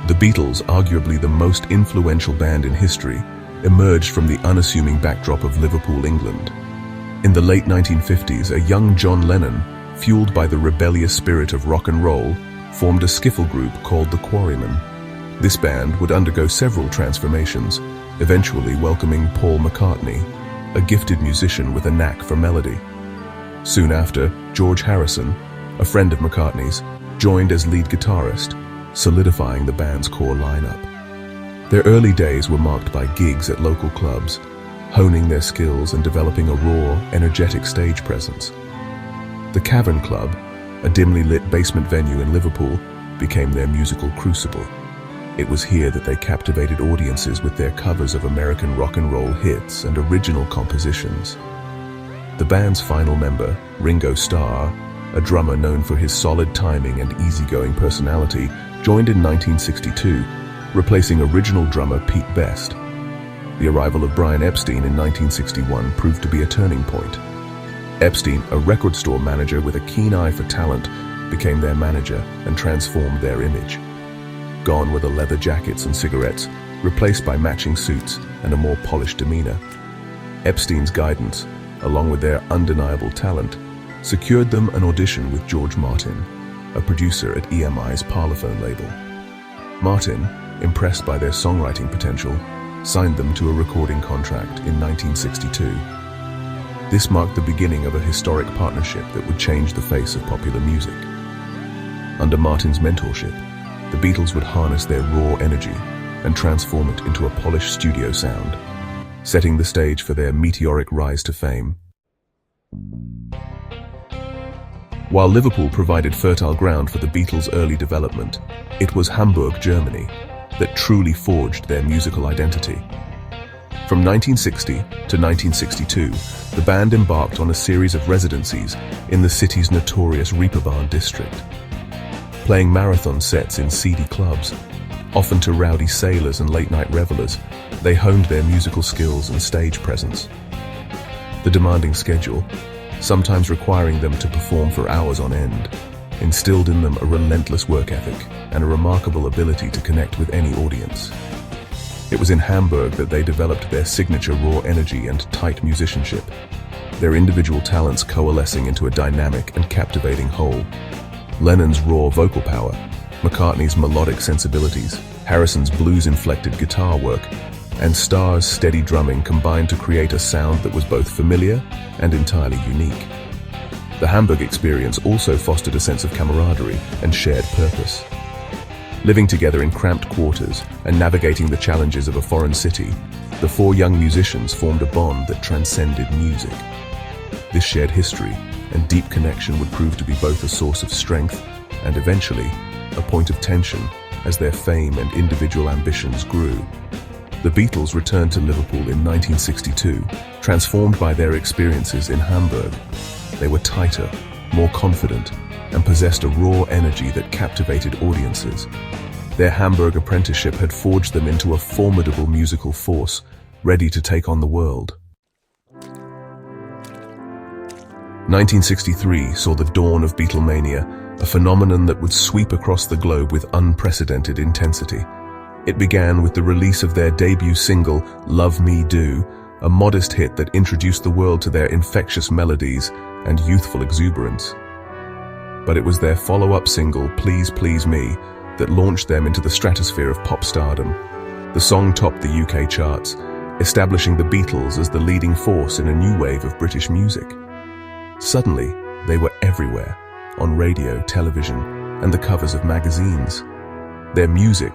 The Beatles, arguably the most influential band in history, emerged from the unassuming backdrop of Liverpool, England. In the late 1950s, a young John Lennon, fueled by the rebellious spirit of rock and roll, formed a skiffle group called the Quarrymen. This band would undergo several transformations, eventually welcoming Paul McCartney, a gifted musician with a knack for melody. Soon after, George Harrison, a friend of McCartney's, joined as lead guitarist, solidifying the band's core lineup. Their early days were marked by gigs at local clubs, honing their skills and developing a raw, energetic stage presence. The Cavern Club, a dimly lit basement venue in Liverpool, became their musical crucible. It was here that they captivated audiences with their covers of American rock and roll hits and original compositions. The band's final member, Ringo Starr, a drummer known for his solid timing and easygoing personality, joined in 1962, replacing original drummer Pete Best. The arrival of Brian Epstein in 1961 proved to be a turning point. Epstein, a record store manager with a keen eye for talent, became their manager and transformed their image. Gone were the leather jackets and cigarettes, replaced by matching suits and a more polished demeanor. Epstein's guidance, along with their undeniable talent, secured them an audition with George Martin, a producer at EMI's Parlophone label. Martin, impressed by their songwriting potential, signed them to a recording contract in 1962. This marked the beginning of a historic partnership that would change the face of popular music. Under Martin's mentorship, the Beatles would harness their raw energy and transform it into a polished studio sound, setting the stage for their meteoric rise to fame. While Liverpool provided fertile ground for the Beatles' early development, it was Hamburg, Germany, that truly forged their musical identity. From 1960 to 1962, the band embarked on a series of residencies in the city's notorious Reeperbahn district. Playing marathon sets in seedy clubs, often to rowdy sailors and late-night revelers, they honed their musical skills and stage presence. The demanding schedule, sometimes requiring them to perform for hours on end, instilled in them a relentless work ethic and a remarkable ability to connect with any audience. It was in Hamburg that they developed their signature raw energy and tight musicianship, their individual talents coalescing into a dynamic and captivating whole. Lennon's raw vocal power, McCartney's melodic sensibilities, Harrison's blues-inflected guitar work, and Starr's steady drumming combined to create a sound that was both familiar and entirely unique. The Hamburg experience also fostered a sense of camaraderie and shared purpose. Living together in cramped quarters and navigating the challenges of a foreign city, the four young musicians formed a bond that transcended music. This shared history and deep connection would prove to be both a source of strength and eventually a point of tension as their fame and individual ambitions grew. The Beatles returned to Liverpool in 1962, transformed by their experiences in Hamburg. They were tighter, more confident, and possessed a raw energy that captivated audiences. Their Hamburg apprenticeship had forged them into a formidable musical force, ready to take on the world. 1963 saw the dawn of Beatlemania, a phenomenon that would sweep across the globe with unprecedented intensity. It began with the release of their debut single, Love Me Do, a modest hit that introduced the world to their infectious melodies and youthful exuberance. But it was their follow-up single, Please Please Me, that launched them into the stratosphere of pop stardom. The song topped the UK charts, establishing the Beatles as the leading force in a new wave of British music. Suddenly, they were everywhere, on radio, television, and the covers of magazines. Their music,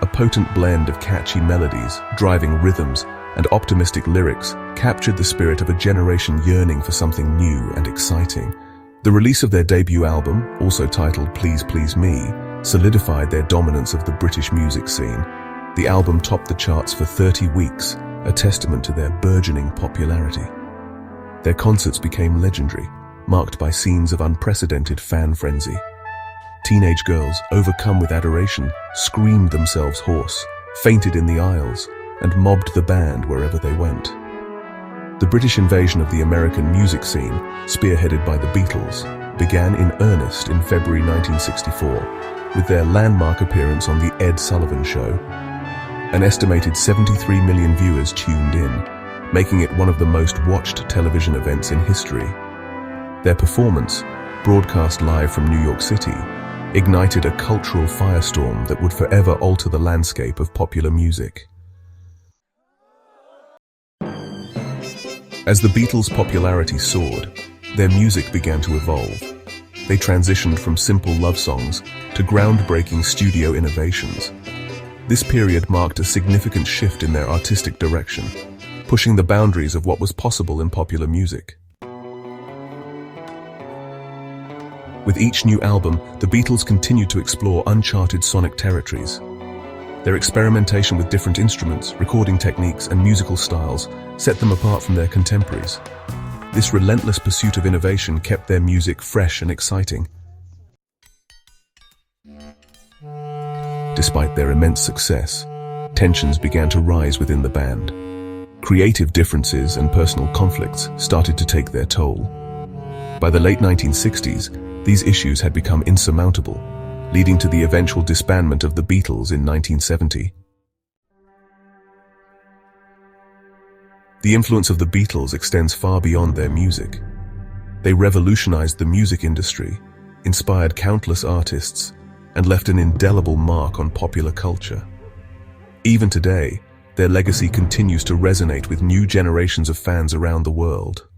a potent blend of catchy melodies, driving rhythms, and optimistic lyrics, captured the spirit of a generation yearning for something new and exciting. The release of their debut album, also titled Please Please Me, solidified their dominance of the British music scene. The album topped the charts for 30 weeks, a testament to their burgeoning popularity. Their concerts became legendary, marked by scenes of unprecedented fan frenzy. Teenage girls, overcome with adoration, screamed themselves hoarse, fainted in the aisles, and mobbed the band wherever they went. The British invasion of the American music scene, spearheaded by the Beatles, began in earnest in February 1964, with their landmark appearance on The Ed Sullivan Show. An estimated 73 million viewers tuned in, making it one of the most watched television events in history. Their performance, broadcast live from New York City, ignited a cultural firestorm that would forever alter the landscape of popular music. As the Beatles' popularity soared, their music began to evolve. They transitioned from simple love songs to groundbreaking studio innovations. This period marked a significant shift in their artistic direction, pushing the boundaries of what was possible in popular music. With each new album, the Beatles continued to explore uncharted sonic territories. Their experimentation with different instruments, recording techniques, and musical styles set them apart from their contemporaries. This relentless pursuit of innovation kept their music fresh and exciting. Despite their immense success, tensions began to rise within the band. Creative differences and personal conflicts started to take their toll. By the late 1960s, these issues had become insurmountable, leading to the eventual disbandment of the Beatles in 1970. The influence of the Beatles extends far beyond their music. They revolutionized the music industry, inspired countless artists, and left an indelible mark on popular culture. Even today, their legacy continues to resonate with new generations of fans around the world.